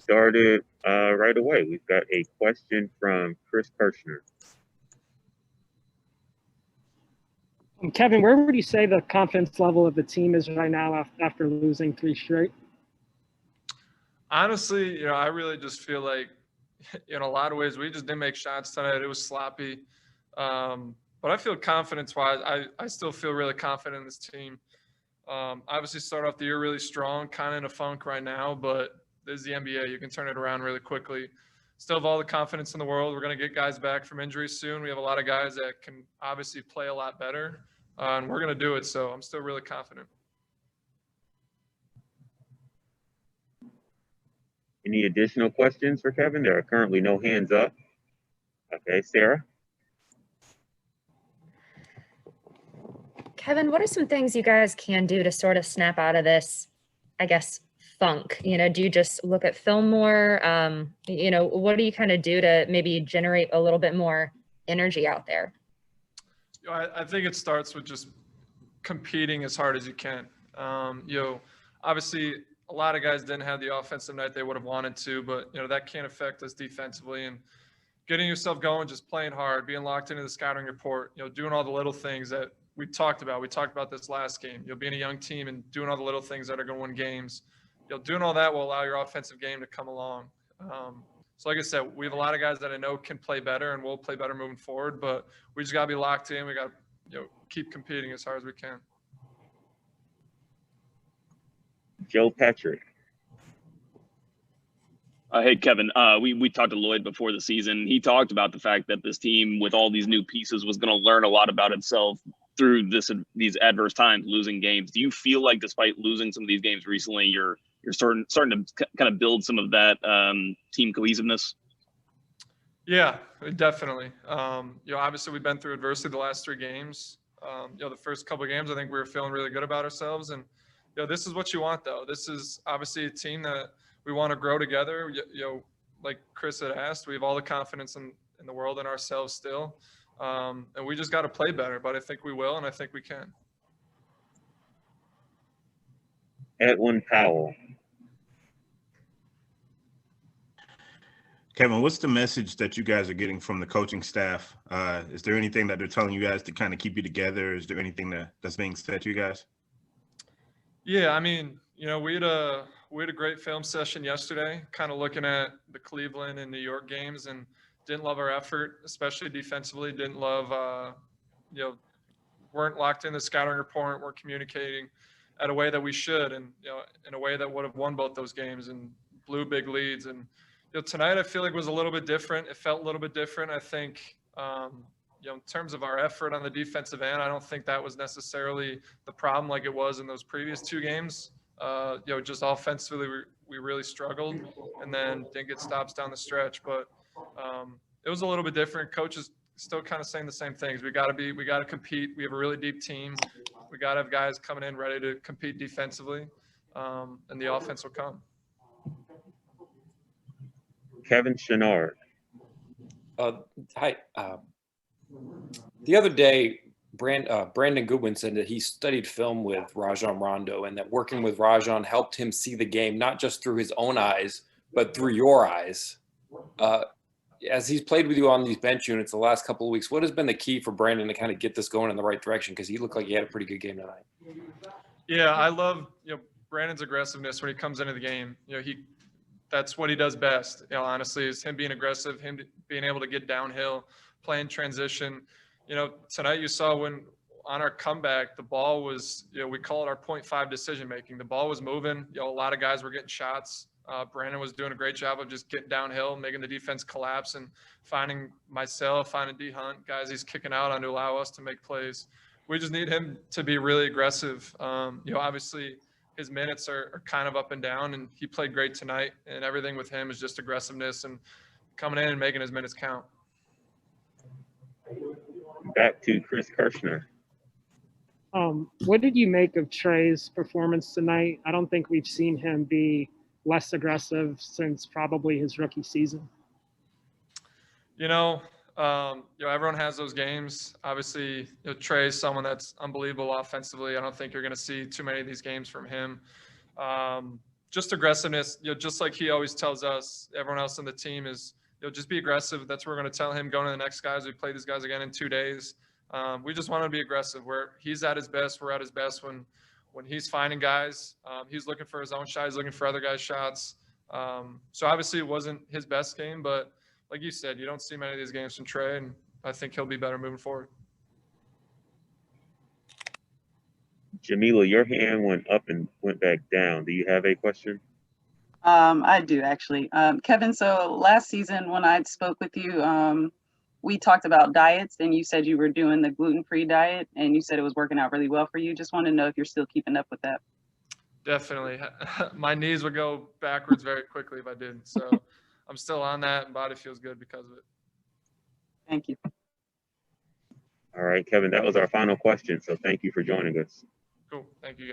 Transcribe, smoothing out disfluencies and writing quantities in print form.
started right away. We've got a question from Chris Kirshner. Kevin, where would you say the confidence level of the team is right now after losing 3 straight? Honestly, I really just feel like, in a lot of ways, we just didn't make shots tonight. It was sloppy. But I feel confidence-wise, I still feel really confident in this team. Obviously, start off the year really strong, kind of in a funk right now, but this is the NBA. You can turn it around really quickly. Still have all the confidence in the world. We're going to get guys back from injury soon. We have a lot of guys that can obviously play a lot better, and we're going to do it. So I'm still really confident. Any additional questions for Kevin? There are currently no hands up. Okay, Sarah? Kevin, what are some things you guys can do to sort of snap out of this, I guess, funk? Do you just look at film more? What do you kind of do to maybe generate a little bit more energy out there? I think it starts with just competing as hard as you can. Obviously, a lot of guys didn't have the offensive night they would have wanted to, but, that can't affect us defensively. And getting yourself going, just playing hard, being locked into the scouting report, doing all the little things that we talked about. We talked about this last game. Being a young team and doing all the little things that are going to win games. Doing all that will allow your offensive game to come along. So like I said, we have a lot of guys that I know can play better and will play better moving forward, but we just got to be locked in. We got to keep competing as hard as we can. Joe Patrick. Hey, Kevin, we talked to Lloyd before the season. He talked about the fact that this team, with all these new pieces, was going to learn a lot about itself through these adverse times, losing games. Do you feel like, despite losing some of these games recently, you're starting to kind of build some of that team cohesiveness? Yeah, definitely. Obviously we've been through adversity the last 3 games. The first couple of games, I think we were feeling really good about ourselves. And, this is what you want, though. This is obviously a team that we want to grow together. Like Chris had asked, we have all the confidence in the world in ourselves still. And we just got to play better, but I think we will, and I think we can. Edwin Powell. Kevin, what's the message that you guys are getting from the coaching staff? Is there anything that they're telling you guys to kind of keep you together? Is there anything that's being said to you guys? Yeah, I mean, we had a great film session yesterday, kind of looking at the Cleveland and New York games, and didn't love our effort, especially defensively. Didn't love, weren't locked in the scouting report, weren't communicating at a way that we should, and in a way that would have won both those games and blew big leads. And tonight I feel like was a little bit different. It felt a little bit different. I think, in terms of our effort on the defensive end, I don't think that was necessarily the problem like it was in those previous 2 games. Just offensively, we really struggled, and then didn't get stops down the stretch. But it was a little bit different. Coach is still kind of saying the same things. We got to compete. We have a really deep team. We got to have guys coming in ready to compete defensively, and the offense will come. Kevin Chenard. Hi. The other day, Brandon Goodwin said that he studied film with Rajon Rondo, and that working with Rajon helped him see the game not just through his own eyes, but through your eyes. As he's played with you on these bench units the last couple of weeks, what has been the key for Brandon to kind of get this going in the right direction? Because he looked like he had a pretty good game tonight. Yeah, I love Brandon's aggressiveness when he comes into the game. That's what he does best. Honestly, is him being aggressive, him being able to get downhill, playing transition. Tonight you saw when on our comeback, the ball was, we call it our 0.5 decision making. The ball was moving. A lot of guys were getting shots. Brandon was doing a great job of just getting downhill, making the defense collapse, and finding myself, finding D Hunt, guys he's kicking out on to allow us to make plays. We just need him to be really aggressive. Obviously his minutes are kind of up and down, and he played great tonight, and everything with him is just aggressiveness and coming in and making his minutes count. Back to Chris Kirshner. What did you make of Trey's performance tonight? I don't think we've seen him be less aggressive since probably his rookie season. Everyone has those games. Obviously, Trey is someone that's unbelievable offensively. I don't think you're going to see too many of these games from him. just aggressiveness, just like he always tells us, everyone else on the team is, just be aggressive. That's what we're going to tell him going to the next guys. We play these guys again in 2 days. We just want to be aggressive. Where he's at his best, we're at his best when he's finding guys. He's looking for his own shot. He's looking for other guys' shots. So obviously it wasn't his best game, but like you said, you don't see many of these games from Trey, and I think he'll be better moving forward. Jamila, your hand went up and went back down. Do you have a question? I do actually. Kevin, so last season when I spoke with you, we talked about diets and you said you were doing the gluten-free diet and you said it was working out really well for you. Just want to know if you're still keeping up with that. Definitely. My knees would go backwards very quickly if I didn't. So I'm still on that, and body feels good because of it. Thank you. All right, Kevin, that was our final question. So thank you for joining us. Cool. Thank you, guys.